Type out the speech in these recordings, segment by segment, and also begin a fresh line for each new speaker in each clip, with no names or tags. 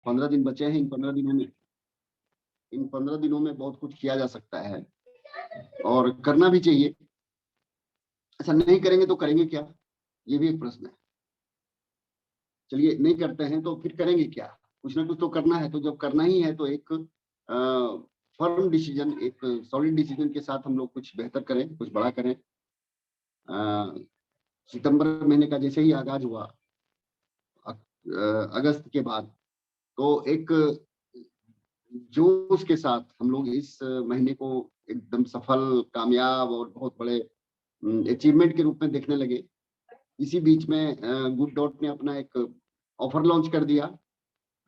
15 दिन बचे हैं। इन 15 दिनों में बहुत कुछ किया जा सकता है और करना भी चाहिए। ऐसा नहीं करेंगे तो करेंगे क्या, ये भी एक प्रश्न है। चलिए नहीं करते हैं तो फिर करेंगे क्या, कुछ ना कुछ तो करना है। तो जब करना ही है तो एक फर्म डिसीजन, एक सॉलिड डिसीजन के साथ हम लोग कुछ बेहतर करें, कुछ बड़ा करें। सितंबर महीने का जैसे ही आगाज हुआ अगस्त के बाद, तो एक जोश के साथ हम लोग इस महीने को एकदम सफल, कामयाब और बहुत बड़े अचीवमेंट के रूप में देखने लगे। इसी बीच में गुड डॉट ने अपना एक ऑफर लॉन्च कर दिया,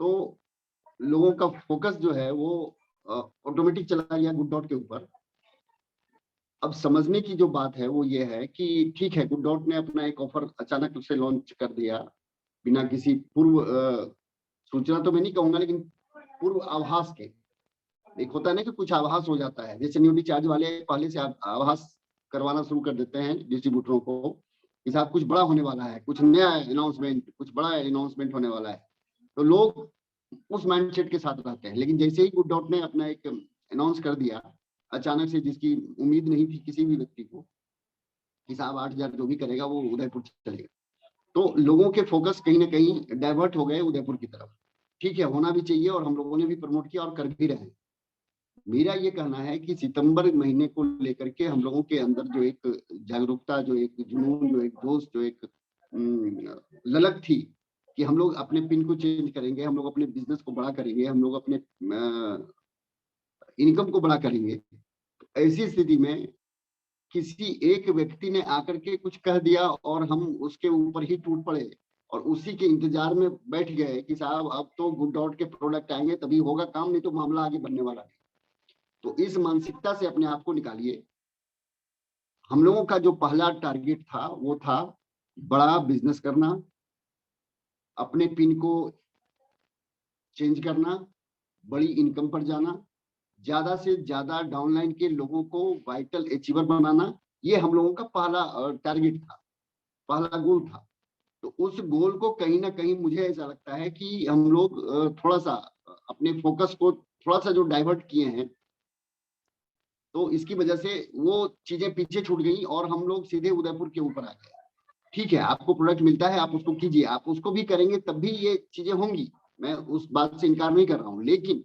तो लोगों का फोकस जो है वो ऑटोमेटिक चला गया गुड डॉट के ऊपर। अब समझने की जो बात है वो ये है कि ठीक है, गुड डॉट ने अपना एक ऑफर अचानक उसे लॉन्च कर दिया बिना किसी पूर्व सूचना, तो मैं नहीं कहूंगा, लेकिन पूर्व आभास के। एक होता है ना कि कुछ आभास हो जाता है, जैसे न्यूटी चार्ज वाले पहले से आभास करवाना शुरू कर देते हैं डिस्ट्रीब्यूटरों को कि साहब कुछ बड़ा होने वाला है, कुछ नया अनाउंसमेंट, कुछ बड़ा अनाउंसमेंट होने वाला है, तो लोग उस माइंडसेट के साथ रहते हैं। लेकिन जैसे ही गुड डॉट ने अपना एक अनाउंस कर दिया अचानक से, जिसकी उम्मीद नहीं थी किसी भी व्यक्ति को कि साहब 8,000 जो भी करेगा वो उदयपुर चलेगा, तो लोगों के फोकस कहीं ना कहीं डाइवर्ट हो गए उदयपुर की तरफ। ठीक है, होना भी चाहिए और हम लोगों ने भी प्रमोट किया और कर भी रहे हैं। मेरा ये कहना है कि सितंबर महीने को लेकर के हम लोगों के अंदर जो एक जागरूकता, जो एक जुनून, जो एक जोश, जो एक ललक थी कि हम लोग अपने पिन को चेंज करेंगे, हम लोग अपने बिजनेस को बड़ा करेंगे, हम लोग अपने इनकम को बड़ा करेंगे। ऐसी स्थिति में किसी एक व्यक्ति ने आकर के कुछ कह दिया और हम उसके ऊपर ही टूट पड़े और उसी के इंतजार में बैठ गए कि साहब अब तो गुड डॉट के प्रोडक्ट आएंगे तभी होगा काम, नहीं तो मामला आगे बढ़ने वाला है। तो इस मानसिकता से अपने आप को निकालिए। हम लोगों का जो पहला टारगेट था वो था बड़ा बिजनेस करना, अपने पिन को चेंज करना, बड़ी इनकम पर जाना, ज्यादा से ज्यादा डाउनलाइन के लोगों को वाइटल अचीवर बनाना। ये हम लोगों का पहला टारगेट था, पहला गोल था। तो उस गोल को कहीं ना कहीं मुझे ऐसा लगता है कि हम लोग थोड़ा सा अपने फोकस को थोड़ा सा जो डाइवर्ट किए हैं, तो इसकी वजह से वो चीजें पीछे छूट गई और हम लोग सीधे उदयपुर के ऊपर आ गए। ठीक है, आपको प्रोडक्ट मिलता है, आप उसको कीजिए, आप उसको भी करेंगे तब भी ये चीजें होंगी, मैं उस बात से इनकार नहीं कर रहा हूँ। लेकिन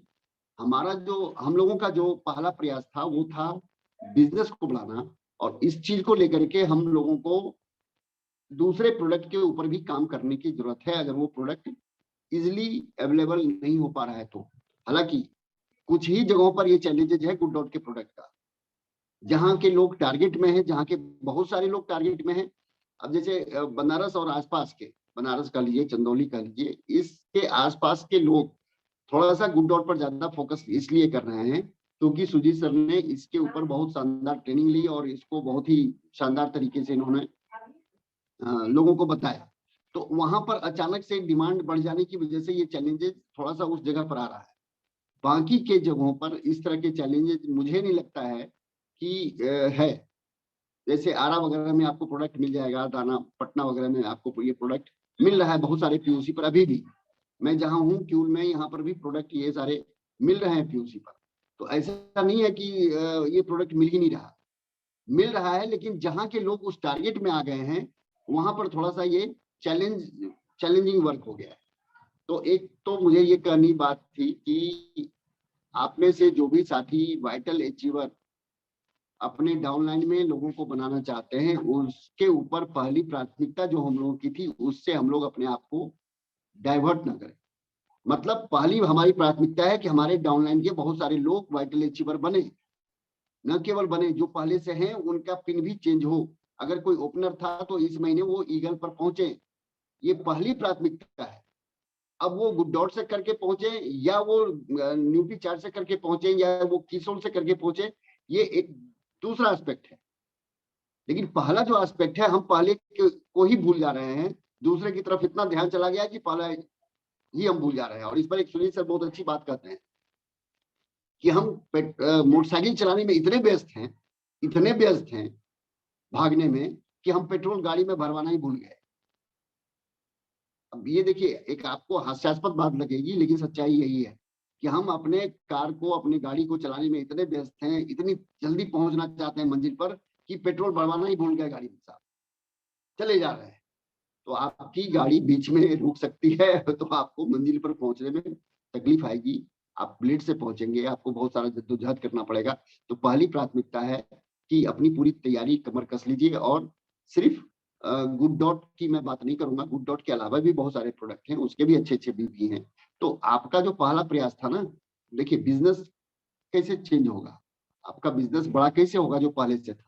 हमारा जो, हम लोगों का जो पहला प्रयास था वो था बिजनेस को बढ़ाना, और इस चीज को लेकर के हम लोगों को दूसरे प्रोडक्ट के ऊपर भी काम करने की जरूरत है, अगर वो प्रोडक्ट इजिली अवेलेबल नहीं हो पा रहा है तो। हालांकि कुछ ही जगहों पर ये चैलेंजेस है गुड डॉट के प्रोडक्ट का, जहाँ के लोग टारगेट में है, जहाँ के बहुत सारे लोग टारगेट में है। अब जैसे बनारस और आसपास के, बनारस का लीजिए, चंदौली का लीजिए, इसके आसपास के लोग थोड़ा सा गुड डॉट पर ज्यादा फोकस इसलिए कर रहे हैं क्योंकि सुजीत सर ने इसके ऊपर बहुत शानदार ट्रेनिंग ली और इसको बहुत ही शानदार तरीके से इन्होंने लोगों को बताया। तो वहां पर अचानक से डिमांड बढ़ जाने की वजह से ये चैलेंजेस थोड़ा सा उस जगह पर आ रहा है। बाकी के जगहों पर इस तरह के चैलेंजेस मुझे नहीं लगता है कि है। जैसे आरा वगैरह में आपको प्रोडक्ट मिल जाएगा, दाना पटना वगैरह में आपको ये प्रोडक्ट मिल रहा है बहुत सारे पीयूसी पर। अभी भी मैं जहां हूँ क्यूल में, यहाँ पर भी प्रोडक्ट ये सारे मिल रहे हैं पीयूसी पर। तो ऐसा नहीं है कि ये प्रोडक्ट मिल ही नहीं रहा, मिल रहा है। लेकिन जहां के लोग उस टारगेट में आ गए हैं वहां पर थोड़ा सा ये चैलेंजिंग वर्क हो गया है। तो एक तो मुझे ये कहनी बात थी कि आप में से जो भी साथी वाइटल अचीवर अपने डाउनलाइन में लोगों को बनाना चाहते हैं, उसके ऊपर पहली प्राथमिकता जो हम लोगों की थी उससे हम लोग अपने आप को डाइवर्ट ना करें। मतलब पहली हमारी प्राथमिकता है कि हमारे डाउनलाइन के बहुत सारे लोग वाइटल अचीवर बने, न केवल बने, जो पहले से हैं उनका पिन भी चेंज हो। अगर कोई ओपनर था तो इस महीने वो ईगल पर पहुंचे, ये पहली प्राथमिकता है। अब वो गुड डॉट से करके पहुंचे या वो न्यूटी चार्ट से करके पहुंचे या वो कीसोल से करके पहुंचे, ये एक दूसरा एस्पेक्ट है। लेकिन पहला जो एस्पेक्ट है, हम पहले को ही भूल जा रहे हैं, दूसरे की तरफ इतना ध्यान चला गया कि पहला ही हम भूल जा रहे हैं। और इस पर एक सुनील सर बहुत अच्छी बात कहते हैं कि हम मोटरसाइकिल चलाने में इतने व्यस्त हैं भागने में कि हम पेट्रोल गाड़ी में भरवाना ही भूल गए। अब ये देखिए, एक आपको हास्यास्पद बात लगेगी, लेकिन सच्चाई यही है कि हम अपने कार को, अपनी गाड़ी को चलाने में इतने व्यस्त हैं, इतनी जल्दी पहुंचना चाहते हैं मंजिल पर कि पेट्रोल भरवाना ही भूल गए गाड़ी में साहब, चले जा रहे हैं। तो आपकी गाड़ी बीच में रुक सकती है तो आपको मंजिल पर पहुंचने में तकलीफ आएगी, आप लेट से पहुंचेंगे, आपको बहुत सारा जद्दोजहद करना पड़ेगा। तो पहली प्राथमिकता है कि अपनी पूरी तैयारी कमर कस लीजिए। और सिर्फ गुड डॉट की मैं बात नहीं करूंगा, गुड डॉट के अलावा भी बहुत सारे प्रोडक्ट हैं, उसके भी अच्छे अच्छे भी हैं। तो आपका जो पहला प्रयास था ना, देखिए बिजनेस कैसे चेंज होगा, आपका बिजनेस बड़ा कैसे होगा जो पहले से था,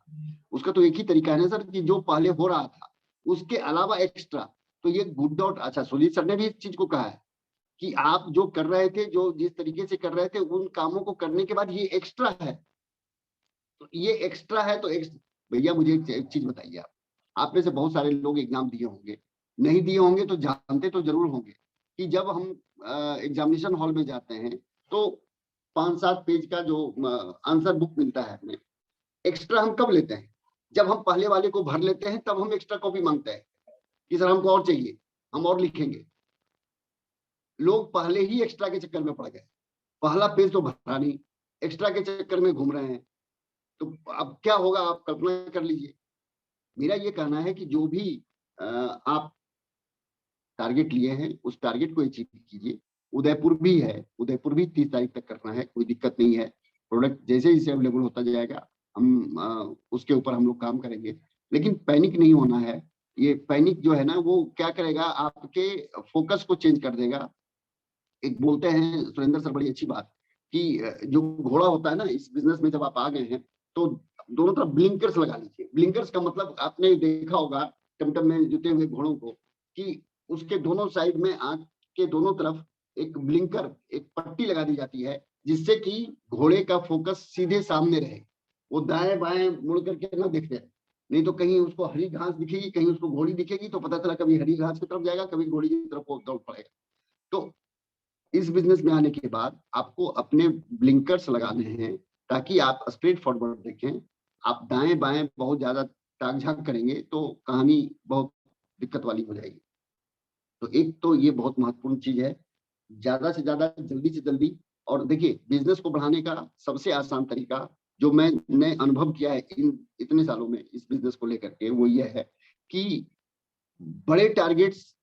उसका तो एक ही तरीका है ना सर, कि जो पहले हो रहा था उसके अलावा एक्स्ट्रा। तो ये गुड डॉट, अच्छा सुजीत सर ने भी इस चीज को कहा है कि आप जो कर रहे थे, जो जिस तरीके से कर रहे थे, उन कामों को करने के बाद ये एक्स्ट्रा है। तो ये एक्स्ट्रा है तो भैया मुझे एक चीज बताइए, आप में से बहुत सारे लोग एग्जाम दिए होंगे, नहीं दिए होंगे तो जानते तो जरूर होंगे कि जब हम एग्जामिनेशन हॉल में जाते हैं तो 5-7 पेज का जो आंसर बुक मिलता है हमें, एक्स्ट्रा हम कब लेते हैं? जब हम पहले वाले को भर लेते हैं तब हम एक्स्ट्रा कॉपी मांगते हैं कि सर हमको और चाहिए, हम और लिखेंगे। लोग पहले ही एक्स्ट्रा के चक्कर में पड़ गए, पहला पेज तो भरा नहीं, एक्स्ट्रा के चक्कर में घूम रहे हैं। तो अब क्या होगा आप कल्पना कर लीजिए। मेरा ये कहना है कि जो भी आप टारगेट लिए हैं उस टारगेट को अचीव कीजिए। उदयपुर भी है, उदयपुर भी 30 तारीख तक करना है, कोई दिक्कत नहीं है। प्रोडक्ट जैसे जैसे अवेलेबल होता जाएगा हम उसके ऊपर हम लोग काम करेंगे, लेकिन पैनिक नहीं होना है। ये पैनिक जो है ना वो क्या करेगा, आपके फोकस को चेंज कर देगा। एक बोलते हैं सुरेंद्र सर बड़ी अच्छी बात कि जो घोड़ा होता है ना, इस बिजनेस में जब आप आ गए हैं तो दोनों तरफ ब्लिंकर्स लगा लीजिए। ब्लिंकर्स का मतलब आपने देखा होगा टमटम में जुटे हुए घोड़ों को, कि उसके दोनों साइड में आंख के दोनों तरफ एक ब्लिंकर, एक पट्टी लगा दी जाती है, जिससे कि घोड़े का फोकस सीधे सामने रहे, वो दाएं बाएं मुड़ करके ना दिखे। नहीं तो कहीं उसको हरी घास दिखेगी, कहीं उसको घोड़ी दिखेगी, तो पता चला कभी हरी घास की तरफ जाएगा, कभी घोड़ी की तरफ वो दौड़ पड़ेगा। तो इस बिजनेस में आने के बाद आपको अपने ब्लिंकर्स लगाने हैं, ताकि आप स्ट्रेट फॉरवर्ड देखें। आप दाएं बाएं बहुत ज्यादा ताक झांक करेंगे तो कहानी बहुत दिक्कत वाली हो जाएगी। तो एक तो ये बहुत महत्वपूर्ण चीज है, ज्यादा से ज्यादा जल्दी से जल्दी। और देखिए बिजनेस को बढ़ाने का सबसे आसान तरीका जो मैंने अनुभव किया है इन इतने सालों में इस बिजनेस को लेकर के, वो ये है कि बड़े टारगेट्स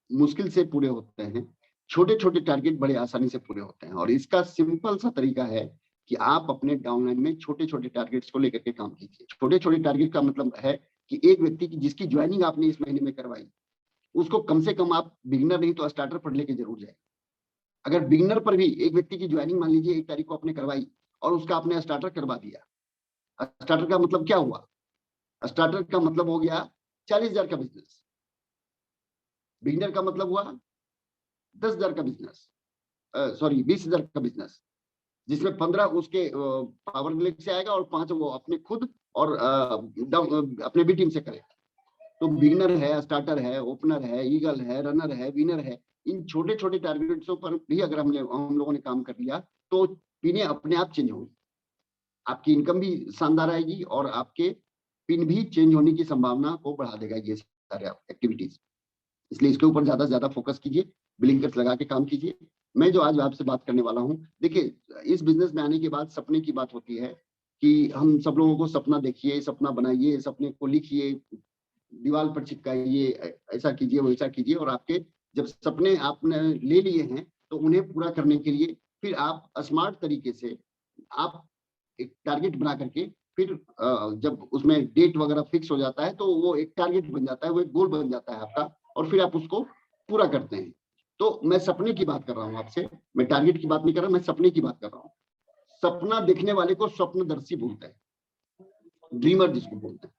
मुश्किल से पूरे होते हैं, छोटे छोटे टारगेट बड़े आसानी से पूरे होते हैं। और इसका सिंपल सा तरीका है कि आप अपने डाउनलाइन में छोटे छोटे टारगेट्स को लेकर के काम कीजिए। छोटे छोटे टारगेट का मतलब है कि एक व्यक्ति की जिसकी ज्वाइनिंग आपने इस महीने में करवाई, उसको कम से कम आप बिगिनर नहीं तो स्टार्टर पर लेके जरूर जाए। अगर बिगिनर पर भी एक व्यक्ति की ज्वाइनिंग मान लीजिए 1 तारीख को आपने करवाई और उसका आपने स्टार्टर करवा दिया, स्टार्टर का मतलब क्या हुआ? स्टार्टर का मतलब हो गया 40,000 का बिजनेस। बिगिनर का मतलब हुआ 10,000 का बिजनेस, सॉरी 20,000 का बिजनेस, जिसमें 15 उसके पावर ग्लेड से आएगा और 5 वो अपने खुद और अपने भी टीम से करेगा। तो बिगिनर है, स्टार्टर है, ओपनर है, ईगल है, रनर है, विनर है। इन छोटे छोटे टारगेट्सों पर भी अगर हम लोगों ने काम कर लिया तो पिने अपने आप चेंज होंगी, आपकी इनकम भी शानदार आएगी और आपके पिन भी चेंज होने की संभावना को बढ़ा देगा ये सारे एक्टिविटीज। इसलिए इसके ऊपर ज्यादा से ज्यादा फोकस कीजिए, ब्लिंकर्स लगा के काम कीजिए। मैं जो आज आपसे बात करने वाला हूँ, देखिए इस बिजनेस में आने के बाद सपने की बात होती है कि हम सब लोगों को सपना देखिए, सपना बनाइए, सपने को लिखिए, दीवार पर चिपकाइए, ऐसा कीजिए वैसा कीजिए। और आपके जब सपने आपने ले लिए हैं तो उन्हें पूरा करने के लिए फिर आप स्मार्ट तरीके से आप एक टारगेट बना करके फिर जब उसमें डेट वगैरह फिक्स हो जाता है तो वो एक टारगेट बन जाता है, वो एक गोल बन जाता है आपका, और फिर आप उसको पूरा करते हैं। तो मैं सपने की बात कर रहा हूँ आपसे, मैं टारगेट की बात नहीं कर रहा, मैं सपने की बात कर रहा हूँ। सपना देखने वाले को स्वप्नदर्शी बोलते हैं, ड्रीमर जिसको बोलते हैं।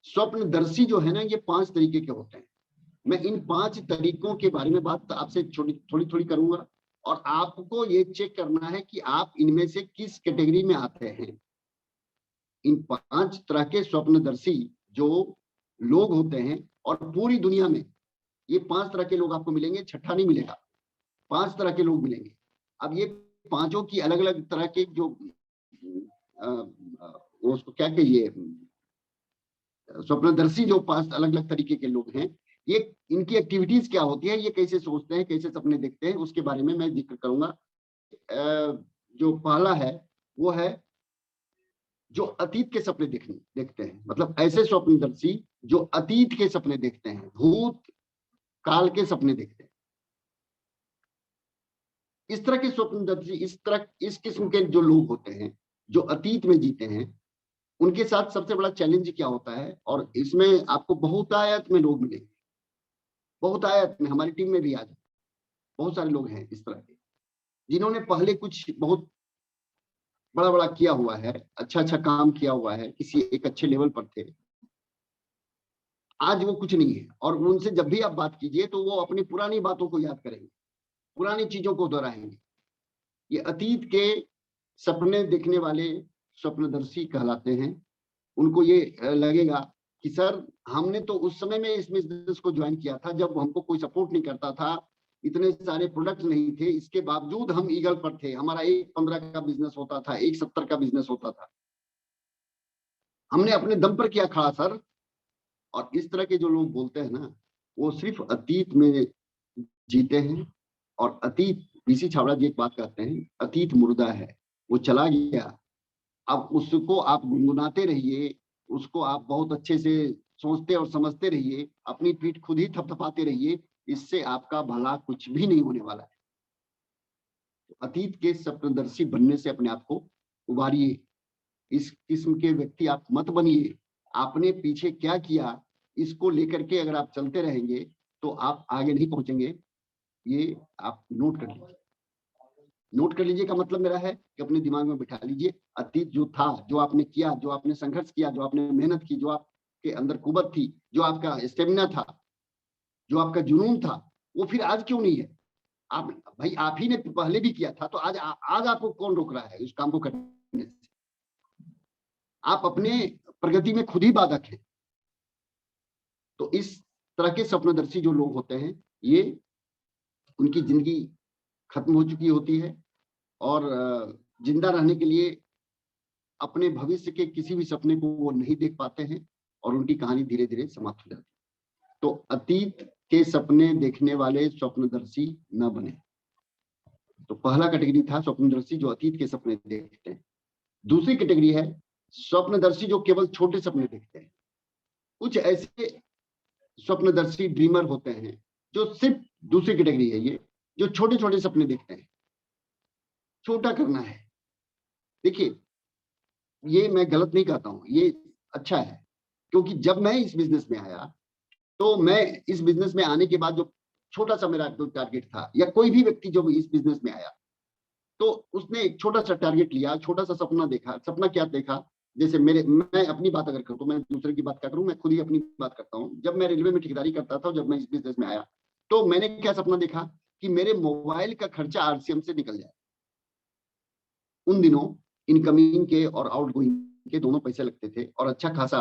स्वप्नदर्शी जो है ना, ये 5 तरीके के होते हैं। मैं इन 5 तरीकों के बारे में बात आपसे थोड़ी थोड़ी करूंगा, और आपको ये चेक करना है कि आप इनमें से किस कैटेगरी में आते हैं। इन 5 तरह के स्वप्नदर्शी जो लोग होते हैं, और पूरी दुनिया में ये 5 तरह के लोग आपको मिलेंगे, छठा नहीं मिलेगा, 5 तरह के लोग मिलेंगे। अब ये पांचों की अलग अलग तरह के जो उसको क्या कहिए, स्वप्नदर्शी जो 5 अलग अलग तरीके के लोग हैं, ये इनकी एक्टिविटीज क्या होती है, ये कैसे सोचते हैं, कैसे सपने देखते हैं, उसके बारे में मैं जिक्र करूंगा। जो पहला है वो है जो अतीत के सपने देखते हैं, मतलब ऐसे स्वप्नदर्शी जो अतीत के सपने देखते हैं, भूत काल के सपने देखते हैं। इस तरह के स्वप्नदर्शी, इस किस्म के जो लोग होते हैं जो अतीत में जीते हैं, उनके साथ सबसे बड़ा चैलेंज क्या होता है, और इसमें आपको बहुतायत में लोग मिलेंगे, बहुतायत में, हमारी टीम में भी आज बहुत सारे लोग हैं इस तरह के, जिन्होंने पहले कुछ बहुत बड़ा बड़ा किया हुआ है, अच्छा अच्छा काम किया हुआ है, किसी एक अच्छे लेवल पर थे, आज वो कुछ नहीं है। और उनसे जब भी आप बात कीजिए तो वो अपनी पुरानी बातों को याद करेंगे, पुरानी चीजों को दोहराएंगे। ये अतीत के सपने देखने वाले स्वप्नदर्शी कहलाते हैं। उनको ये लगेगा कि सर हमने तो उस समय में इस बिजनेस को ज्वाइन किया था जब हमको कोई सपोर्ट नहीं करता था, इतने सारे प्रोडक्ट्स नहीं थे, इसके बावजूद हम ईगल पर थे, हमारा 1.15 का बिजनेस होता था, 1.70 का बिजनेस होता था, हमने अपने दम पर किया खड़ा सर। और इस तरह के जो लोग बोलते हैं ना, वो सिर्फ अतीत में जीते हैं। और अतीत, पीसी छाबड़ा जी एक बात कहते हैं, अतीत मुर्दा है, वो चला गया, अब उसको आप गुनगुनाते रहिए, उसको आप बहुत अच्छे से सोचते और समझते रहिए, अपनी पीठ खुद ही थपथपाते रहिए, इससे आपका भला कुछ भी नहीं होने वाला है। तो अतीत के स्वप्नदर्शी बनने से अपने आप को उभारिए। इस किस्म के व्यक्ति आप मत बनिए। आपने पीछे क्या किया, इसको लेकर के अगर आप चलते रहेंगे तो आप आगे नहीं पहुंचेंगे। ये आप नोट कर लीजिए। नोट कर लीजिए का मतलब मेरा है कि अपने दिमाग में बिठा लीजिए, अतीत जो था, जो आपने किया, जो आपने संघर्ष किया, जो आपने मेहनत की, जो आपके अंदर कुवत थी, जो आपका स्टेमिना था, जो आपका जुनून था, वो फिर आज क्यों नहीं है? आप भाई, आप ही ने पहले भी किया था, तो आज आपको कौन रोक रहा है उस काम को करने से? आप अपने प्रगति में खुद ही बाधक हैं। तो इस तरह के स्वप्नदर्शी जो लोग होते हैं, ये उनकी जिंदगी खत्म हो चुकी होती है, और जिंदा रहने के लिए अपने भविष्य के किसी भी सपने को वो नहीं देख पाते हैं, और उनकी कहानी धीरे धीरे समाप्त हो जाती है। तो अतीत के सपने देखने वाले स्वप्नदर्शी न बने। तो पहला कैटेगरी था स्वप्नदर्शी जो अतीत के सपने देखते हैं। दूसरी कैटेगरी है स्वप्नदर्शी जो केवल छोटे सपने देखते हैं। कुछ ऐसे स्वप्नदर्शी ड्रीमर होते हैं जो सिर्फ, दूसरी कैटेगरी है ये, जो छोटे छोटे सपने देखते हैं, छोटा करना है। देखिए, ये मैं गलत नहीं कहता हूं, ये अच्छा है, क्योंकि जब मैं इस बिजनेस में आया, तो मैं इस बिजनेस में आने के बाद जो छोटा सा मेरा टारगेट था, या कोई भी व्यक्ति जो इस बिजनेस में आया, तो उसने एक छोटा सा टारगेट लिया, छोटा सा सपना देखा। सपना क्या देखा? जैसे मैं अपनी बात अगर करूँ, तो मैं दूसरे की बात क्या करूँ, मैं खुद ही अपनी बात करता हूँ। जब मैं रेलवे में ठेकेदारी करता था, जब मैं इस बिजनेस में आया, तो मैंने क्या सपना देखा कि मेरे मोबाइल का खर्चा आरसीएम से निकल जाए। उन दिनों इनकमिंग के और आउटगोइंग के दोनों पैसे लगते थे, और अच्छा खासा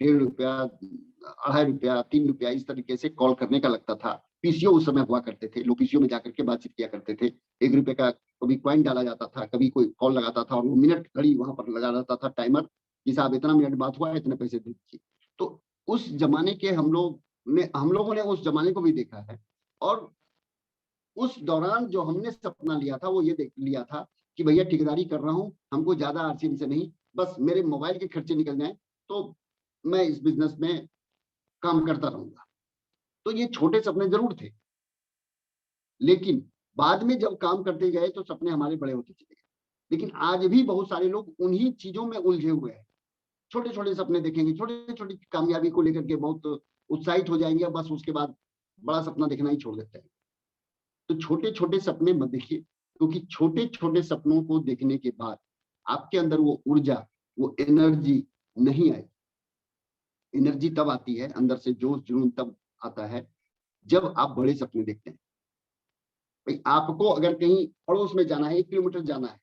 1.5 रुपया, 2.5 रुपया, 3 रुपया, इस तरीके से कॉल करने का लगता था। पीसीओ उस समय हुआ करते थे, लोग पीसीओ में जाकर के बातचीत किया करते थे। 1 रुपये का कभी क्वाइन डाला जाता था, कभी कोई कॉल लगाता था, और वो मिनट घड़ी वहां पर लगा रहता था, टाइमर कि साहब इतना मिनट बात हुआ है, इतने पैसे दीजिए। तो उस जमाने के हम लोगों ने उस जमाने को भी देखा है। और उस दौरान जो हमने सपना लिया था, वो ये देख लिया था कि भैया ठेकेदारी कर रहा हूं, हमको ज्यादा आरसीएम से नहीं, बस मेरे मोबाइल के खर्चे निकल जाएं, तो मैं इस बिजनेस में काम करता रहूंगा। तो ये छोटे सपने जरूर थे, लेकिन बाद में जब काम करते गए तो सपने हमारे बड़े होते चले गए। लेकिन आज भी बहुत सारे लोग उन्हीं चीजों में उलझे हुए हैं। छोटे छोटे सपने देखेंगे, छोटे छोटी कामयाबी को लेकर के बहुत उत्साहित हो जाएंगे, बस उसके बाद बड़ा सपना देखना ही छोड़ देते हैं। तो छोटे छोटे सपने मत देखिए, क्योंकि छोटे छोटे सपनों को देखने के बाद आपके अंदर वो ऊर्जा, वो एनर्जी नहीं आई। एनर्जी तब आती है, अंदर से जोश जुनून तब आता है जब आप बड़े सपने देखते हैं। भाई, आपको अगर कहीं पड़ोस में जाना है, 1 किलोमीटर जाना है,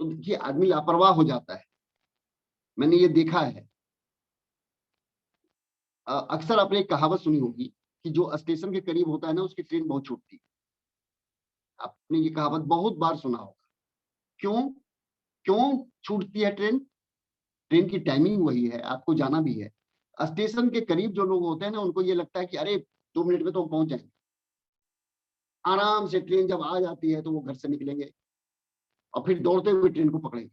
तो देखिए आदमी लापरवाह हो जाता है। मैंने ये देखा है। अक्सर आपने एक कहावत सुनी होगी कि जो स्टेशन के करीब होता है ना, उसकी ट्रेन बहुत छूटती है। आपने ये कहावत बहुत बार सुना होगा। क्यों? क्यों छूटती है ट्रेन? ट्रेन की टाइमिंग वही है, आपको जाना भी है। स्टेशन के करीब जो लोग होते हैं ना, उनको ये लगता है कि अरे 2 मिनट में तो हम पहुंच जाएंगे। आराम से ट्रेन जब आ जाती है तो वो घर से निकलेंगे और फिर दौड़ते हुए ट्रेन को पकड़ेंगे।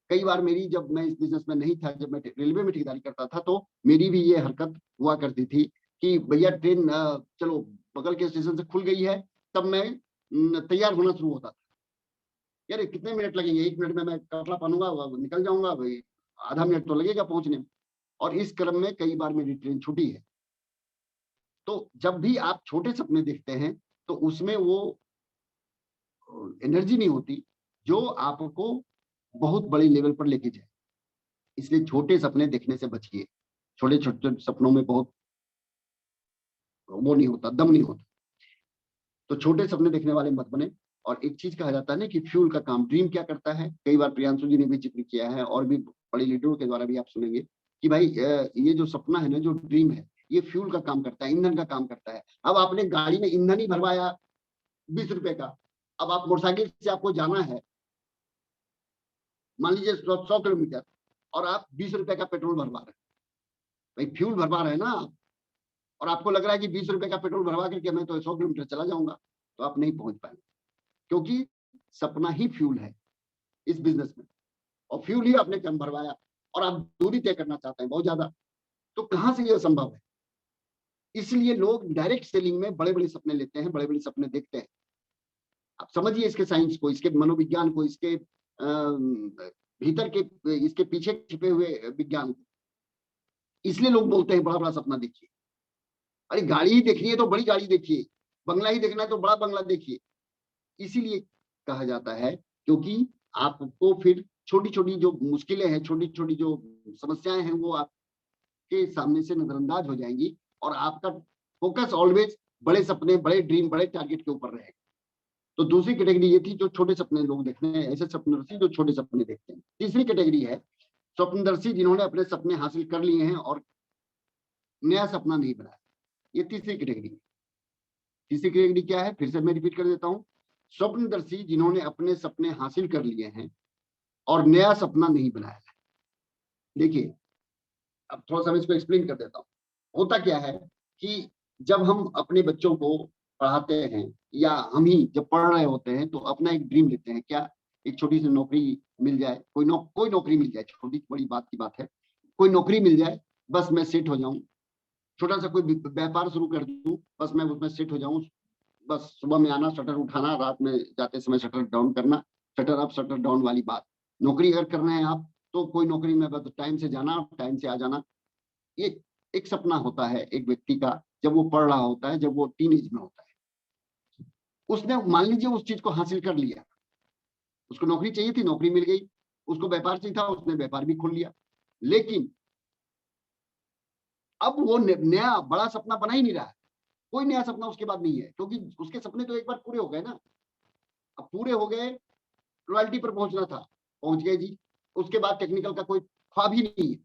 कई बार मेरी, जब मैं इस बिजनेस में नहीं था, जब मैं रेलवे में ठेकेदारी करता था, तो मेरी भी ये हरकत हुआ करती थी कि भैया ट्रेन चलो बगल के स्टेशन से खुल गई है, तब मैं तैयार होना शुरू होता था। यार कितने मिनट लगेंगे, 1 मिनट में मैं कपड़ा पहनूंगा, निकल जाऊंगा भाई, आधा मिनट तो लगेगा पहुंचने में। और इस क्रम में कई बार मेरी ट्रेन छूटी है। तो जब भी आप छोटे सपने देखते हैं तो उसमें वो एनर्जी नहीं होती जो आपको बहुत बड़े लेवल पर लेके जाए। इसलिए छोटे सपने देखने से बचिए। छोटे छोटे सपनों में बहुत वो नहीं होता, दम नहीं होता। तो छोटे सपने देखने वाले मत बने। और एक चीज कहा जाता है ना कि फ्यूल का काम, ड्रीम क्या करता है, कई बार प्रियांशु जी ने भी जिक्र किया है और भी बड़े लीडरों के द्वारा भी आप सुनेंगे कि भाई ये जो सपना है ना, जो ड्रीम है, ये फ्यूल का काम करता है, ईंधन का काम करता है। अब आपने गाड़ी में ईंधन ही भरवाया 20 रुपए का, अब आप मोटरसाइकिल से आपको जाना है मान लीजिए 100 किलोमीटर, और आप 20 रुपए का पेट्रोल भरवा रहे हैं। भाई फ्यूल भरवा रहे हैं ना आप, और आपको लग रहा है कि 20 रुपए का पेट्रोल भरवा करके मैं तो 100 किलोमीटर चला जाऊंगा, तो आप नहीं पहुंच पाएंगे। क्योंकि सपना ही फ्यूल है इस बिजनेस में, और फ्यूल ही आपने कम भरवाया और आप दूरी तय करना चाहते हैं बहुत ज्यादा, तो कहां से यह संभव है। इसलिए लोग डायरेक्ट सेलिंग में बड़े बड़े सपने लेते हैं, बड़े बड़े सपने देखते हैं। आप समझिए इसके साइंस को, इसके मनोविज्ञान को, इसके भीतर के, इसके पीछे छिपे हुए विज्ञान को। इसलिए लोग बोलते हैं बड़ा बड़ा सपना देखिए। अरे गाड़ी ही देखनी है तो बड़ी गाड़ी देखिए, बंगला ही देखना है तो बड़ा बंगला देखिए। इसीलिए कहा जाता है क्योंकि आपको फिर छोटी छोटी जो मुश्किलें हैं, छोटी छोटी जो समस्याएं हैं, वो आपके सामने से नजरअंदाज हो जाएंगी और आपका फोकस ऑलवेज बड़े सपने, बड़े ड्रीम, बड़े टारगेट के ऊपर रहेगा। तो दूसरी कैटेगरी ये थी जो छोटे सपने लोग देखते हैं, ऐसे स्वप्नदर्शी जो छोटे सपने देखते हैं। तीसरी कैटेगरी है स्वप्नदर्शी जिन्होंने अपने सपने हासिल कर लिए हैं और नया सपना नहीं बनाया। ये तीसरी कैटेगरी है। तीसरी कैटेगरी क्या है, फिर से मैं रिपीट कर देता हूँ। स्वप्नदर्शी जिन्होंने अपने सपने हासिल कर लिए हैं और नया सपना नहीं बनाया है। देखिए अब थोड़ा सा मैं इसको एक्सप्लेन कर देता हूँ। होता क्या है कि जब हम अपने बच्चों को पढ़ाते हैं या हम ही जब पढ़ रहे होते हैं तो अपना एक ड्रीम लेते हैं, क्या, एक छोटी सी नौकरी मिल जाए, कोई नौकरी मिल जाए, छोटी बड़ी बात की बात है, कोई नौकरी मिल जाए, बस मैं सेट हो जाऊं, छोटा सा कोई व्यापार शुरू कर दूं, बस मैं उसमें सेट हो जाऊं, बस सुबह में आना, शटर उठाना, रात में जाते समय शटर डाउन करना, शटर अप शटर डाउन वाली बात। नौकरी अगर कर रहे हैं आप तो कोई नौकरी में बस टाइम से जाना, टाइम से आ जाना। ये एक सपना होता है एक व्यक्ति का जब वो पढ़ रहा होता है, जब वो टीन एज में होता है। उसने मान लीजिए उस चीज को हासिल कर लिया, उसको नौकरी चाहिए थी, नौकरी मिल गई, उसको व्यापार चाहिए था, उसने व्यापार भी खोल लिया, लेकिन अब वो नया बड़ा सपना बना ही नहीं रहा है। कोई नया सपना उसके बाद नहीं है, क्योंकि उसके सपने तो एक बार पूरे हो गए ना। अब पूरे हो गए, रॉयल्टी पर पहुंचना था, पहुंच गए जी। उसके बाद टेक्निकल का कोई ख्वाब ही नहीं है।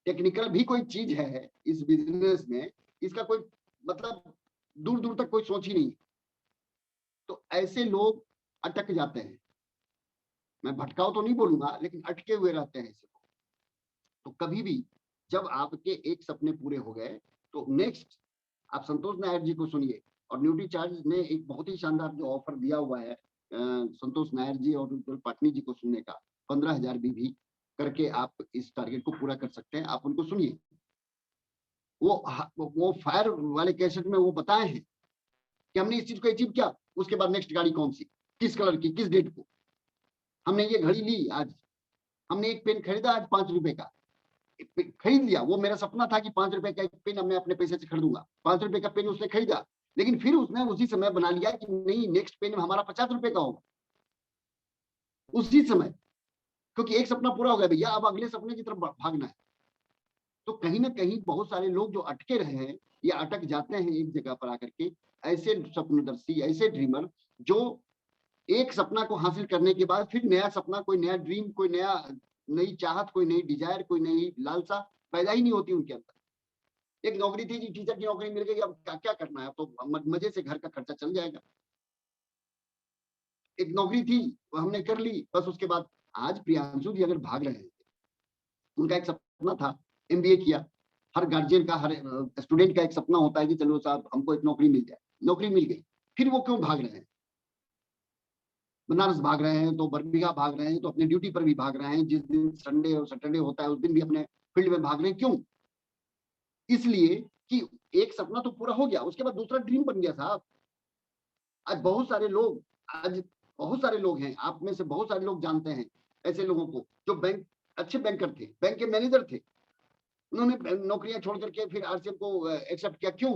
टेक्निकल भी कोई चीज है इस बिजनेस में, इसका कोई मतलब दूर दूर तक कोई सोच ही नहीं। तो ऐसे लोग अटक जाते हैं, मैं भटकाव तो नहीं बोलूंगा, लेकिन अटके हुए रहते हैं ऐसे लोग। तो कभी भी जब आपके एक सपने पूरे हो गए तो नेक्स्ट आप संतोष नायर जी को सुनिए। और न्यूट्री चार्ज ने एक बहुत ही शानदार जो ऑफर दिया हुआ है संतोष नायर जी और उज्जवल पाटनी जी को सुनने का, 15,000 भी करके आप इस टारगेट को पूरा कर सकते हैं। आप उनको सुनिए, वो फायर वाले कैसेट में वो बताए हैं कि हमने इस चीज को अचीव किया, उसके बाद नेक्स्ट गाड़ी कौन सी, किस कलर की, किस डेट को, हमने ये घड़ी ली आज, हमने एक पेन खरीदा आज 5 रुपए का, खरीद लिया। वो मेरा सपना था कि 5 रुपए का एक पेन अब मैं अपने पैसे से खरीदूंगा, 5 रुपए का पेन उसने खरीदा, लेकिन फिर उसने उसी समय बना लिया कि नहीं, नेक्स्ट पेन हमारा 50 रुपए का होगा उसी समय, क्योंकि एक सपना पूरा हो गया भैया, अब अगले सपने की तरफ भागना है। तो कहीं ना कहीं बहुत सारे लोग जो अटके रहे हैं या अटक जाते हैं एक जगह पर आकर के, ऐसे स्वप्नदर्शी, ऐसे ड्रीमर जो एक सपना को हासिल करने के बाद फिर नया सपना, कोई नया ड्रीम, कोई नया नई चाहत, कोई नई डिजायर, कोई नई लालसा पैदा ही नहीं होती उनके अंदर। एक नौकरी थी जी, टीचर की नौकरी मिल गई, अब क्या करना है, अब तो मजे से घर का खर्चा चल जाएगा। एक नौकरी थी वो हमने कर ली, बस उसके बाद आज प्रियांशु जी अगर भाग रहे हैं, उनका एक सपना था एमबीए किया, हर गार्जियन का, हर स्टूडेंट का एक सपना होता है कि चलो साहब हमको एक नौकरी मिल जाए। नौकरी मिल गई, फिर वो क्यों भाग रहे हैं? बनारस भाग रहे हैं, तो बरबीघा भाग रहे हैं, तो अपनी ड्यूटी पर भी भाग रहे हैं, जिस दिन संडे और सैटरडे होता है उस दिन भी अपने फील्ड में भाग रहे हैं। क्यों? इसलिए कि एक सपना तो पूरा हो गया, उसके बाद दूसरा ड्रीम बन गया साहब। आज बहुत सारे लोग आज बहुत सारे लोग हैं, आप में से बहुत सारे लोग जानते हैं ऐसे लोगों को जो अच्छे बैंकर थे, बैंक के मैनेजर थे। उन्होंने नौकरियां छोड़ करके फिर आरसीएम को एक्सेप्ट किया। क्यों?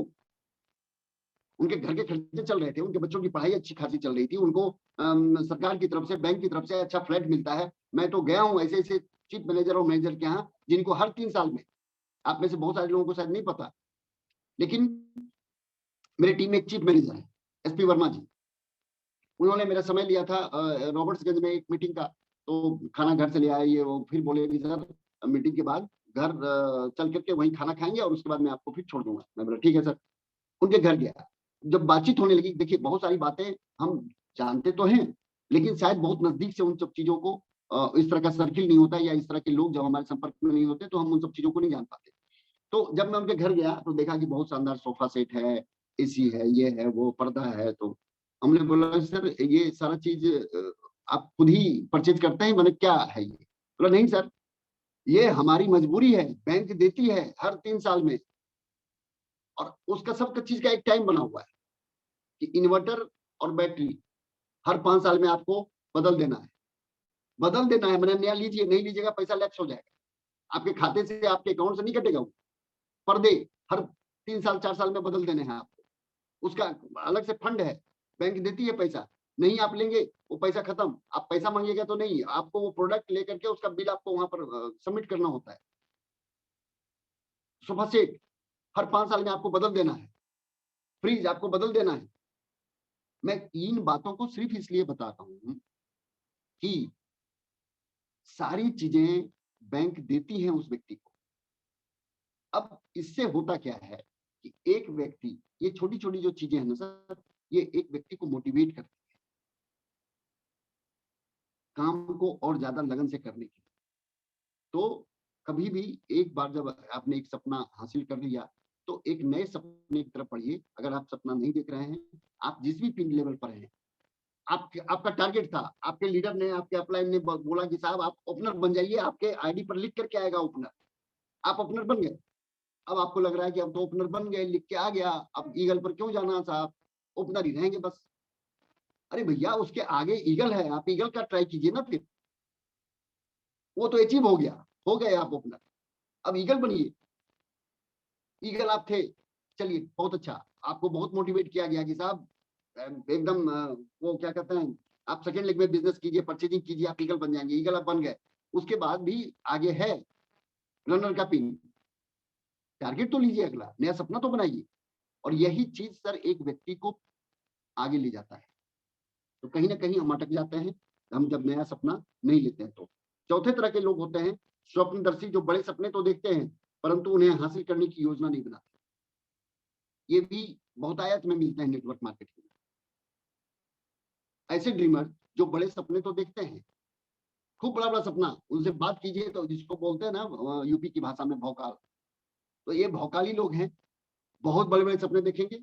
उनके घर के खर्चे चल रहे थे, उनके बच्चों की पढ़ाई अच्छी खासी चल रही थी, उनको सरकार की तरफ से, बैंक की तरफ से अच्छा फ्लैट मिलता है। मैं तो गया हूँ ऐसे ऐसे चीफ मैनेजर और मैनेजर के यहाँ, जिनको हर 3 साल में, आप में से बहुत सारे लोगों को शायद नहीं पता, लेकिन मेरी टीम में एक चीफ मैनेजर है, एसपी वर्मा जी। उन्होंने मेरा समय लिया था रॉबर्ट्सगंज में एक मीटिंग का, तो खाना घर से ले आए ये वो, फिर बोले कि सर मीटिंग के बाद घर चल करके वहीं खाना खाएंगे और उसके बाद मैं आपको फिर छोड़ दूंगा। मैं बोला ठीक है सर। उनके घर गया, जब बातचीत होने लगी, देखिए बहुत सारी बातें हम जानते तो हैं, लेकिन शायद बहुत नजदीक से उन सब चीजों को, इस तरह का सर्किल नहीं होता या इस तरह के लोग जब हमारे संपर्क में नहीं होते तो हम उन सब चीजों को नहीं जान पाते। तो जब मैं उनके घर गया तो देखा कि बहुत शानदार सोफा सेट है, एसी है, ये है, वो पर्दा है। तो हमने बोला सर ये सारा चीज आप खुद ही परचेज करते हैं? मैंने क्या है ये? बोला नहीं सर, ये हमारी मजबूरी है, बैंक देती है हर 3 साल में, और उसका सब चीज का एक टाइम बना हुआ है कि इन्वर्टर और बैटरी हर 5 साल में आपको बदल देना है। बदल देना है, मैंने नया लीजिए, नहीं लीजिएगा पैसा लैप्स हो जाएगा, आपके खाते से, आपके अकाउंट से नहीं कटेगा वो। पर्दे हर 3 साल 4 साल में बदल देने हैं आपको, उसका अलग से फंड है, बैंक देती है पैसा। नहीं आप लेंगे वो पैसा खत्म, आप पैसा मांगिएगा तो नहीं, आपको वो प्रोडक्ट लेकर के उसका बिल आपको वहां पर सबमिट करना होता है। सोफा सेट हर 5 साल में आपको बदल देना है, फ्रिज आपको बदल देना है। मैं इन बातों को सिर्फ इसलिए बता रहा हूं कि सारी चीजें बैंक देती हैं उस व्यक्ति को। अब इससे होता क्या है कि एक व्यक्ति, ये छोटी छोटी जो चीजें हैं ना सर, ये एक व्यक्ति को मोटिवेट करती है काम को और ज्यादा लगन से करने के लिए। तो कभी भी एक बार जब आपने एक सपना हासिल कर लिया, तो एक नए सपने की तरफ बढ़िए। अगर आप सपना नहीं देख रहे हैं, आप जिस भी पिन लेवल पर हैं, आपका टारगेट था, आपके लीडर ने, आपके अपलाइन ने बोला कि साहब आप ओपनर बन जाइए, आपके आईडी पर लिख करके आएगा ओपनर, आप ओपनर बन गए। अब आपको लग रहा है कि अब तो ओपनर बन गए, लिख के आ गया, अब ईगल पर क्यों जाना साहब, ओपनर ही रहेंगे बस। अरे भैया उसके आगे ईगल है, आप ईगल का ट्राई कीजिए ना फिर। वो तो अचीव हो गया, हो गए आप ओपनर, अब ईगल बनिए। ईगल आप थे, चलिए बहुत अच्छा, आपको बहुत मोटिवेट किया गया कि साहब एकदम वो क्या कहते हैं, आप सेकेंड लेग में बिजनेस कीजिए, परचेजिंग कीजिए, आप ईगल बन जाएंगे। ईगल आप बन गए, उसके बाद भी आगे है रनर का पिन, टारगेट तो लीजिए, अगला नया सपना तो बनाइए। और यही चीज सर एक व्यक्ति को आगे ले जाता है। तो कहीं ना कहीं हम अटक जाते हैं, हम जब नया सपना नहीं लेते हैं। तो चौथे तरह के लोग होते हैं स्वप्नदर्शी, जो बड़े सपने तो देखते हैं परंतु उन्हें हासिल करने की योजना नहीं बनाते। ये भी बहुतायत में मिलते हैं नेटवर्क मार्केटिंग में। ऐसे ड्रीमर जो बड़े सपने तो देखते हैं, खूब बड़ा बड़ा सपना, उनसे बात कीजिए तो जिसको बोलते हैं ना यूपी की भाषा में भौकाल, तो ये भौकाली लोग हैं, बहुत बड़े बड़े सपने देखेंगे।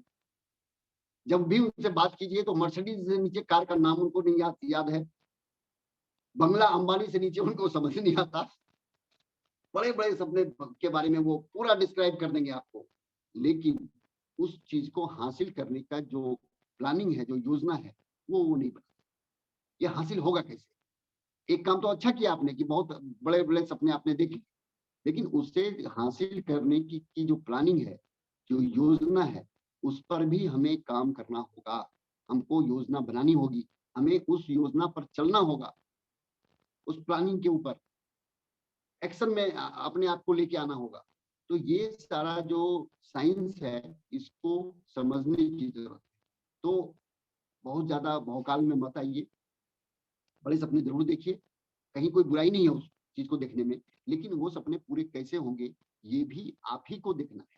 जब भी उनसे बात कीजिए तो मर्सिडीज से नीचे कार का नाम उनको नहीं याद है, बंगला अंबानी से नीचे उनको समझ नहीं आता। बड़े बड़े सपने के बारे में वो पूरा डिस्क्राइब कर देंगे आपको, लेकिन उस चीज को हासिल करने का जो प्लानिंग है, जो योजना है, वो नहीं बना। ये हासिल होगा कैसे? एक काम तो अच्छा किया आपने कि बहुत बड़े बड़े सपने आपने देखे, लेकिन उससे हासिल करने की जो प्लानिंग है, जो योजना है, उस पर भी हमें काम करना होगा। हमको योजना बनानी होगी, हमें उस योजना पर चलना होगा, उस प्लानिंग के ऊपर एक्शन में अपने आप को लेके आना होगा। तो ये सारा जो साइंस है, इसको समझने की जरूरत है। तो बहुत ज्यादा भौकाल में मत आइए, बड़े सपने जरूर देखिए, कहीं कोई बुराई नहीं है उस चीज को देखने में, लेकिन वो सपने पूरे कैसे होंगे ये भी आप ही को देखना है।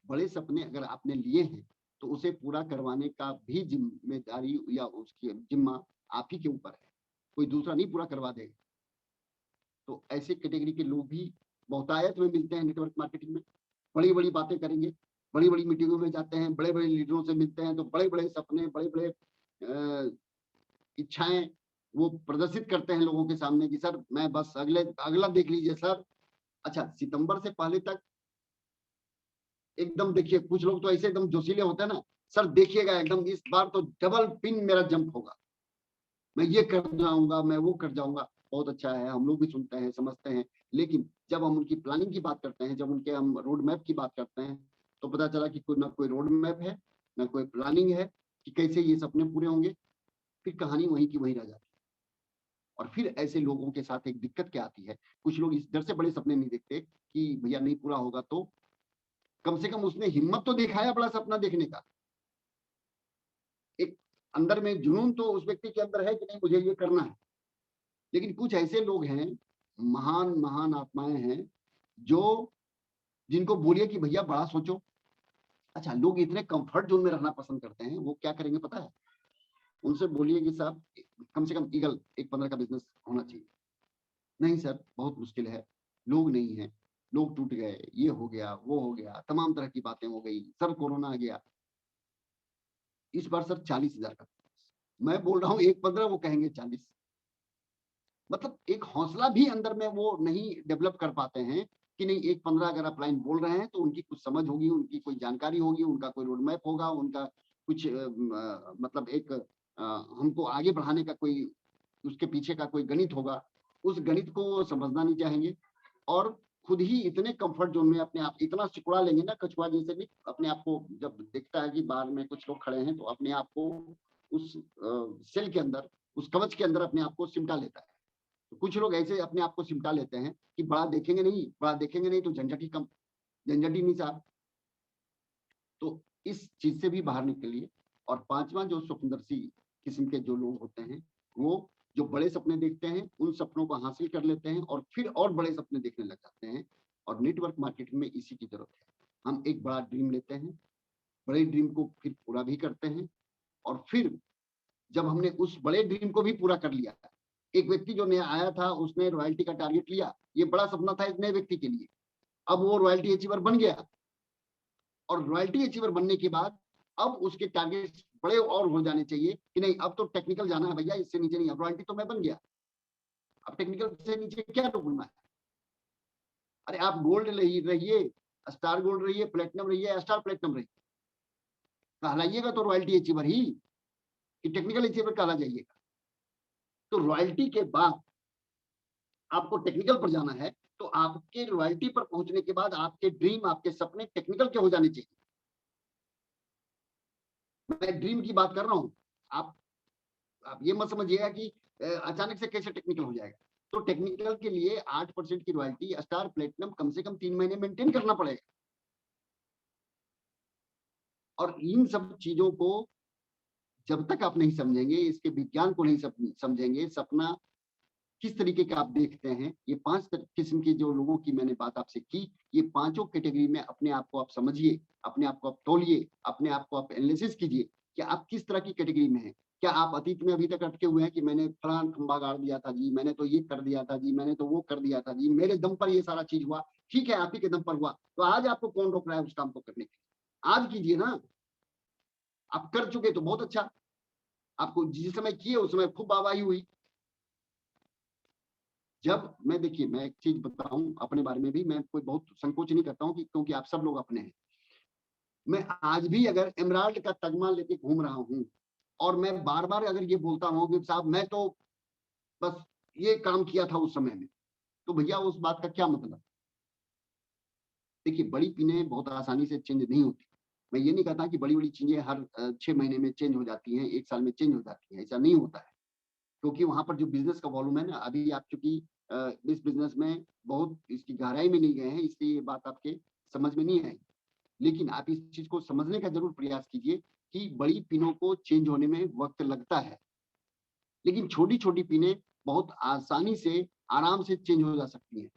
बड़े सपने अगर आपने लिए हैं तो उसे पूरा करवाने का भी जिम्मेदारी या उसकी जिम्मा आप ही के ऊपर है, कोई दूसरा नहीं पूरा करवा देगा। तो ऐसे कैटेगरी के लोग भी बहुतायत में मिलते हैं नेटवर्क मार्केटिंग में। बड़ी बड़ी बातें करेंगे, बड़ी बड़ी मीटिंगों में जाते हैं, बड़े बड़े लीडरों से मिलते हैं, तो बड़े बड़े सपने, बड़े बड़े इच्छाएं वो प्रदर्शित करते हैं लोगों के सामने कि सर मैं बस अगला देख लीजिए सर। अच्छा, सितंबर से पहले तक एकदम देखिए, कुछ लोग तो ऐसे एकदम जोशीले होते हैं ना, सर देखिएगा एकदम इस बार तो डबल पिन मेरा जंप होगा, मैं ये कर जाऊंगा, मैं वो कर जाऊंगा। बहुत अच्छा है, हम लोग भी सुनते हैं, समझते हैं, लेकिन जब हम उनकी प्लानिंग की बात करते हैं, जब उनके हम रोड मैप की बात करते हैं, तो पता चला कि कोई ना कोई रोड मैप है, ना कोई प्लानिंग है कि कैसे ये सपने पूरे होंगे। फिर कहानी वहीं की वहीं रह जाती है। और फिर ऐसे लोगों के साथ एक दिक्कत क्या आती है, कुछ लोग इस डर से बड़े सपने नहीं देखते कि भैया नहीं पूरा होगा, तो कम से कम उसने हिम्मत तो दिखाया बड़ा सपना देखने का। एक अंदर में जुनून तो उस व्यक्ति के अंदर है कि नहीं मुझे ये करना है। लेकिन कुछ ऐसे लोग हैं, महान महान आत्माएं हैं, जो जिनको बोलिए कि भैया बड़ा सोचो। अच्छा, लोग इतने कंफर्ट जोन में रहना पसंद करते हैं, वो क्या करेंगे पता है? उनसे बोलिए कि साहब कम से कम ईगल 1-15 का बिजनेस होना चाहिए। नहीं सर बहुत मुश्किल है, लोग नहीं है, लोग टूट गए, ये हो गया, वो हो गया, तमाम तरह की बातें हो गई, सर कोरोना आ गया, इस बार सर 40,000 का। मैं बोल रहा हूँ 1-15, वो कहेंगे 40। मतलब एक हौसला भी अंदर में वो नहीं डेवलप कर पाते हैं कि नहीं 1-15 अगर आप लाइन बोल रहे हैं तो उनकी कुछ समझ होगी, उनकी कोई जानकारी होगी, उनका कोई रोड मैप होगा, उनका कुछ मतलब एक हमको आगे बढ़ाने का कोई उसके पीछे का कोई गणित होगा। उस गणित को वो समझना नहीं चाहेंगे और खुद ही इतने कंफर्ट जोन में अपने आप इतना सिकुड़ा लेंगे ना, कछुआ जैसे भी अपने आप को जब देखता है कि बाहर में कुछ लोग खड़े हैं, तो अपने आप को उस सेल के अंदर, उस कवच के अंदर अपने आप को सिमटा लेता है। तो कुछ लोग ऐसे अपने आप को सिमटा लेते हैं कि बड़ा देखेंगे नहीं तो झंझट ही कम, झंझट ही नहीं साहब। तो इस चीज से भी बाहर निकलिए। और पांचवा जो स्वप्नदर्शी किस्म के जो लोग होते हैं, वो जो बड़े सपने देखते हैं, उन सपनों को हासिल कर लेते हैं और फिर और बड़े सपने देखने लग जाते हैं। और नेटवर्क मार्केटिंग में इसी की जरूरत है। हम एक बड़ा ड्रीम लेते हैं, बड़े ड्रीम को फिर पूरा भी करते हैं, और फिर जब हमने उस बड़े ड्रीम को भी पूरा कर लिया, एक व्यक्ति जो नया आया था उसने रॉयल्टी का टारगेट लिया, ये बड़ा सपना था एक नए व्यक्ति के लिए, अब वो रॉयल्टी अचीवर बन गया। और रॉयल्टी अचीवर बनने के बाद अब उसके टारगेट बड़े और हो जाने चाहिए कि नहीं अब तो टेक्निकल जाना है भैया, इससे नीचे नहीं, अब रॉयल्टी तो मैं बन गया, अब टेक्निकल से नीचे क्या ढूंढना है। अरे आप गोल्ड रहिए, स्टार गोल्ड रहिए, प्लेटिनम रहिए, स्टार प्लेटिनम रहिए, कहलाइएगा तो रॉयल्टी अचीवर ही, कि टेक्निकल अचीवर कहला जाइएगा। तो रॉयल्टी के बाद आपको टेक्निकल पर जाना है, तो आपके रॉयल्टी पर पहुंचने के बाद आपके ड्रीम, आपके सपने टेक्निकल के हो जाने चाहिए। मैं ड्रीम की बात कर रहा हूं, आप ये मत समझिएगा कि अचानक से कैसे टेक्निकल हो जाएगा। तो टेक्निकल के लिए 8% की रॉयल्टी, स्टार प्लेटिनम कम से कम 3 महीने मेंटेन करना पड़ेगा। और इन सब चीजों को जब तक आप नहीं समझेंगे, इसके विज्ञान को नहीं समझेंगे, सपना किस तरीके का आप देखते हैं, ये 5 किस्म के जो लोगों की मैंने बात आपसे की, ये पांचों कैटेगरी में अपने आप को आप समझिए, अपने आप को आप तौलिए, अपने आप को आप एनालिसिस कीजिए कि आप किस तरह की कैटेगरी में हैं। क्या आप अतीत में अभी तक अटके हुए हैं कि मैंने फलाना खंबा गाड़ दिया था जी, मैंने तो ये कर दिया था जी, मैंने तो वो कर दिया था जी, मेरे दम पर ये सारा चीज हुआ। ठीक है, आप ही के दम पर हुआ, तो आज आपको कौन रोक रहा है उस काम को करने के लिए? आज कीजिए ना। आप कर चुके तो बहुत अच्छा, आपको जिस समय किए उस समय खूब वाहवाही हुई। जब मैं देखिए, मैं एक चीज बताऊं अपने बारे में भी, मैं कोई बहुत संकोच नहीं करता हूं कि क्योंकि आप सब लोग अपने हैं। मैं आज भी अगर एमराल्ड का तगमा लेके घूम रहा हूं और मैं बार बार अगर ये बोलता हूं कि साहब मैं तो बस ये काम किया था उस समय में, तो भैया उस बात का क्या मतलब? देखिए, बड़ी पिनें बहुत आसानी से चेंज नहीं होती। मैं ये नहीं कहता कि बड़ी बड़ी चीजें हर 6 महीने में चेंज हो जाती हैं, 1 साल में चेंज हो जाती हैं, ऐसा नहीं होता है। क्योंकि वहां पर जो बिजनेस का वॉल्यूम है ना, अभी आप चूंकि इस बिजनेस में बहुत इसकी गहराई में नहीं गए हैं, इसलिए ये बात आपके समझ में नहीं आई। लेकिन आप इस चीज को समझने का जरूर प्रयास कीजिए कि बड़ी पिनों को चेंज होने में वक्त लगता है, लेकिन छोटी छोटी पिनें बहुत आसानी से, आराम से चेंज हो जा सकती हैं।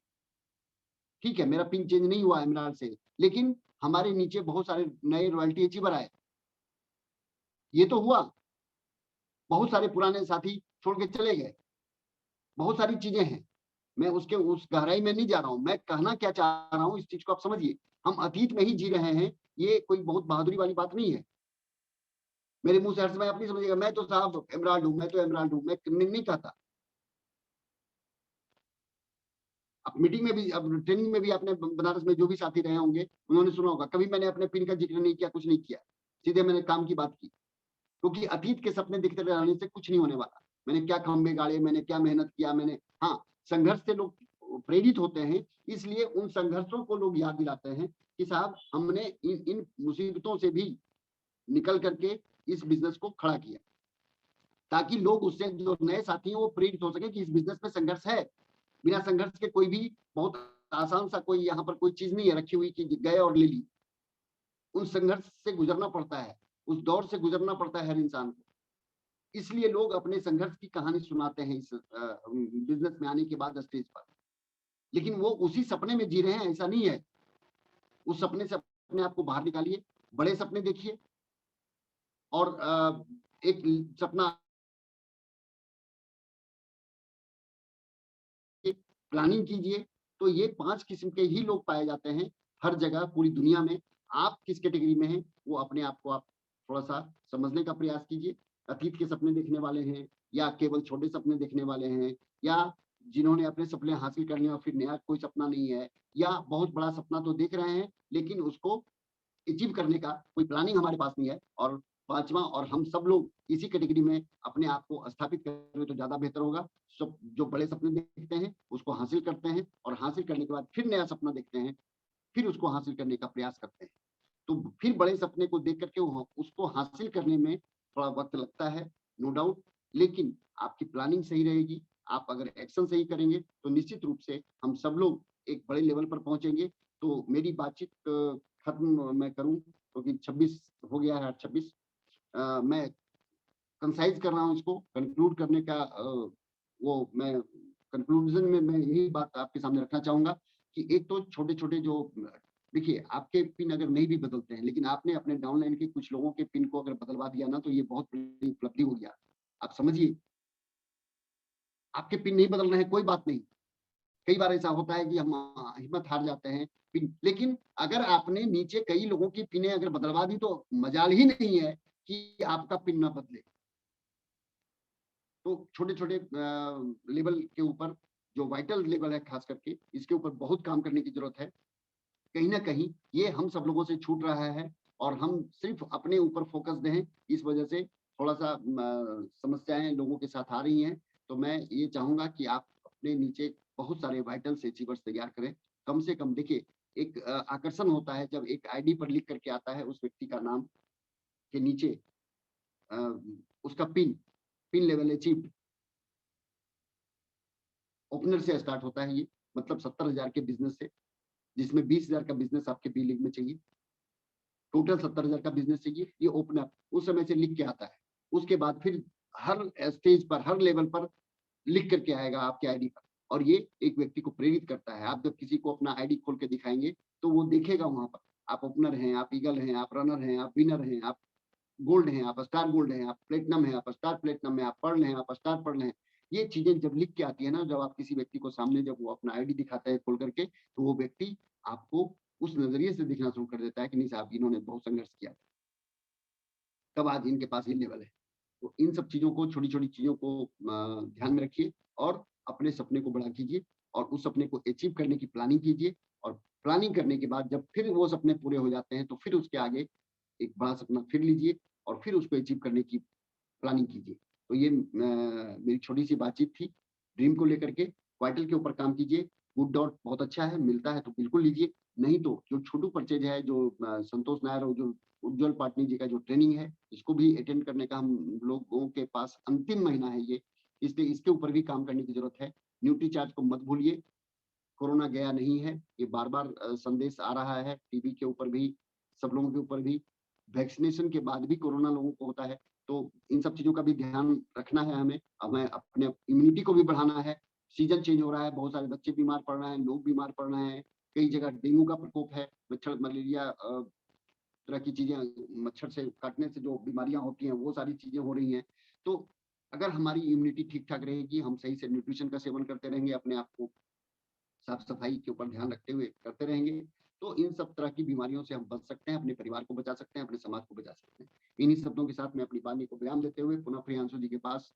ठीक है, मेरा पिन चेंज नहीं हुआ इमरान से, लेकिन हमारे नीचे बहुत सारे नए रॉयल्टी अचीवर आए, ये तो हुआ। बहुत सारे पुराने साथी छोड़ के चले गए, बहुत सारी चीजें हैं। मैं उसके उस गहराई में नहीं जा रहा हूं, मैं कहना क्या चाह रहा हूं इस चीज को आप समझिए। हम अतीत में ही जी रहे हैं, ये कोई बहुत बहादुरी वाली बात नहीं है। मेरे मुँह से हर समय आप नहीं समझिएगा, मैं तो साहब एमराल्ड हूँ, मैं तो एमराल्ड हूँ, मैं नहीं कहता। अब मीटिंग में भी, अब ट्रेनिंग में भी आपने बनारस में जो भी साथी रहे होंगे, उन्होंने सुना होगा, कभी मैंने अपने पिन का ज़िक्र नहीं किया, कुछ नहीं किया। सीधे मैंने काम की बात की, क्योंकि अतीत के सपने दिखते रहने से कुछ नहीं होने वाला। मैंने क्या खंभे गाड़े, मैंने क्या मेहनत किया, मैंने हाँ, संघर्ष से लोग प्रेरित होते हैं, इसलिए उन संघर्षों को लोग याद दिलाते हैं कि साहब हमने इन इन मुसीबतों से भी निकल करके इस बिज़नेस को खड़ा किया, ताकि लोग उससे जो नए साथी हैं वो प्रेरित हो सकें कि इस बिज़नेस में संघर्ष है। बिना संघर्ष के कोई भी बहुत आसान सा कोई यहाँ पर कोई चीज़ नहीं है रखी हुई कि गए और ले ली। उन संघर्ष से गुज़रना पड़ता है, उस दौर से गुज़रना पड़ता है हर इंसान को। इसलिए लोग अपने संघर्ष की कहानी सुनाते हैं इस बिज़नेस में आने के बाद स्टेज पर। लेकिन वो उसी सपने में जी रहे हैं, ऐसा नहीं है। उस सपने से अपने आप को बाहर निकालिए, बड़े सपने देखिए और एक सपना प्लानिंग कीजिए। तो ये 5 किस्म के ही लोग पाए जाते हैं हर जगह पूरी दुनिया में। आप किस कैटेगरी में हैं, वो अपने आप को आप थोड़ा-सा समझने का प्रयास कीजिए। अतीत के सपने देखने वाले हैं या केवल छोटे सपने देखने वाले हैं या जिन्होंने अपने सपने हासिल कर लिए और फिर नया कोई सपना नहीं है या बहुत बड़ा सपना तो देख रहे हैं, लेकिन उसको अचीव करने का कोई प्लानिंग हमारे पास नहीं है। और 5वां, और हम सब लोग इसी कैटेगरी में अपने आप को स्थापित करें तो ज़्यादा बेहतर होगा। सब जो बड़े सपने देखते हैं, उसको हासिल करते हैं और हासिल करने के बाद फिर नया सपना देखते हैं, फिर उसको हासिल करने का प्रयास करते हैं। तो फिर बड़े सपने को देख कर के वो उसको हासिल करने में थोड़ा वक़्त लगता है, नो डाउट, लेकिन आपकी प्लानिंग सही रहेगी, आप अगर एक्शन सही करेंगे, तो निश्चित रूप से हम सब लोग एक बड़े लेवल पर पहुँचेंगे। तो मेरी बातचीत खत्म मैं करूँ क्योंकि 26 हो गया है, 26 मैं कंसाइज़ कर रहा हूँ इसको, कंक्लूड करने का वो मैं कंक्लूज़न में मैं यही बात आपके सामने रखना चाहूँगा कि एक तो छोटे-छोटे जो देखिए, आपके पिन अगर नहीं भी बदलते हैं, लेकिन आपने अपने डाउनलाइन के कुछ लोगों के पिन को अगर बदलवा दिया ना, तो ये बहुत बड़ी उपलब्धि हो गया। आप समझिए, आपके पिन नहीं बदल रहे हैं, कोई बात नहीं। कई बार ऐसा होता है कि हम हिम्मत हार जाते हैं, पिन, लेकिन अगर आपने नीचे कई लोगों की पिनें अगर बदलवा दी, तो मजाल ही नहीं है कि आपका पिन ना बदले। तो छोटे-छोटे लेवल के ऊपर जो वाइटल लेवल है खास करके, इसके ऊपर बहुत काम करने की ज़रूरत है। कहीं न कहीं ये हम सब लोगों से छूट रहा है और हम सिर्फ़ अपने ऊपर फ़ोकस्ड हैं, इस वजह से थोड़ा-सा समस्याएँ लोगों के साथ आ रही हैं। तो मैं ये चाहूँगा कि आप अपने नीचे बहुत सारे वाइटल्स अचीवर्स तैयार करें। कम से कम देखिए, एक आकर्षण होता है जब एक आईडी पर लिख कर के आता है उस व्यक्ति का नाम के नीचे अ, उसका पिन लेवल अचीव्ड, ओपनर से स्टार्ट होता है ये, मतलब 70,000 के बिज़नेस से, जिसमें 20,000 का बिज़नेस आपके बी लीग में चाहिए। टोटल 70,000 का बिज़नेस चाहिए, ये ओपनर उस समय से लिख के आता है। उसके बाद फिर हर स्टेज पर, हर लेवल पर लिख कर के आएगा आपके आईडी पर और ये एक व्यक्ति को प्रेरित करता है। आप जब किसी को अपना आईडी खोल के दिखाएँगे, तो वो देखेगा वहाँ पर, आप ओपनर हैं, आप ईगल हैं, आप रनर हैं, आप विनर हैं, आप गोल्ड हैं, आप स्टार गोल्ड हैं, आप प्लेटिनम हैं, आप स्टार प्लेटिनम हैं, आप पर्ल हैं, आप स्टार पर्ल हैं। ये चीज़ें जब लिख के आती है ना, जब आप किसी व्यक्ति को सामने जब वो अपना आईडी दिखाता है खोल करके, तो वो व्यक्ति आपको उस नज़रिए से देखना शुरू कर देता है कि नहीं साहब, इन्होंने बहुत संघर्ष किया, तब आज इनके पास ये लेवल है। तो इन सब चीज़ों को, छोटी-छोटी चीज़ों को ध्यान में रखिए और अपने सपने को बड़ा कीजिए और उस सपने को अचीव करने की प्लानिंग कीजिए और प्लानिंग करने के बाद जब फिर वो सपने पूरे हो जाते हैं, तो फिर उसके आगे एक बड़ा सपना फिर लीजिए और फिर उसको अचीव करने की प्लानिंग कीजिए। तो ये मेरी छोटी-सी बातचीत थी, ड्रीम को लेकर के, वाइटल के ऊपर काम कीजिए, गुड डॉट बहुत अच्छा है, मिलता है तो बिल्कुल लीजिए, नहीं तो जो छोटू परचेज़ है, जो संतोष नायर और जो उज्ज्वल पाटनी जी का जो ट्रेनिंग है, इसको भी अटेंड करने का हम लोगों के पास अंतिम महीना है ये, इसलिए इसके ऊपर भी काम करने की ज़रूरत है। न्यूट्री चार्ज को मत भूलिए, कोरोना गया नहीं है, ये बार-बार संदेश आ रहा है, टीवी के ऊपर भी, सब लोगों के ऊपर भी, वैक्सीनेशन के बाद भी कोरोना लोगों को होता है, तो इन सब चीज़ों का भी ध्यान रखना है हमें। हमें अपने इम्यूनिटी को भी बढ़ाना है, सीज़न चेंज हो रहा है, बहुत सारे बच्चे बीमार पड़ रहे हैं, लोग बीमार पड़ रहे हैं, कई जगह डेंगू का प्रकोप है, मच्छर, मलेरिया तरह की चीज़ें, मच्छर से काटने से जो बीमारियाँ होती हैं, वो सारी चीज़ें हो रही हैं। तो अगर हमारी इम्यूनिटी ठीक-ठाक रहेगी, हम सही से न्यूट्रिशन का सेवन करते रहेंगे, अपने आप को साफ-सफाई के ऊपर ध्यान रखते हुए करते रहेंगे, तो इन सब तरह की बीमारियों से हम बच सकते हैं, अपने परिवार को बचा सकते हैं, अपने समाज को बचा सकते हैं। इन्हीं शब्दों के साथ मैं अपनी वाणी को विराम देते हुए पुनः प्रियांशु जी के पास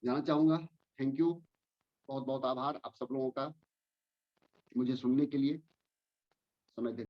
जाना चाहूंगा। थैंक यू, बहुत बहुत आभार आप सब लोगों का मुझे सुनने के लिए, समय देने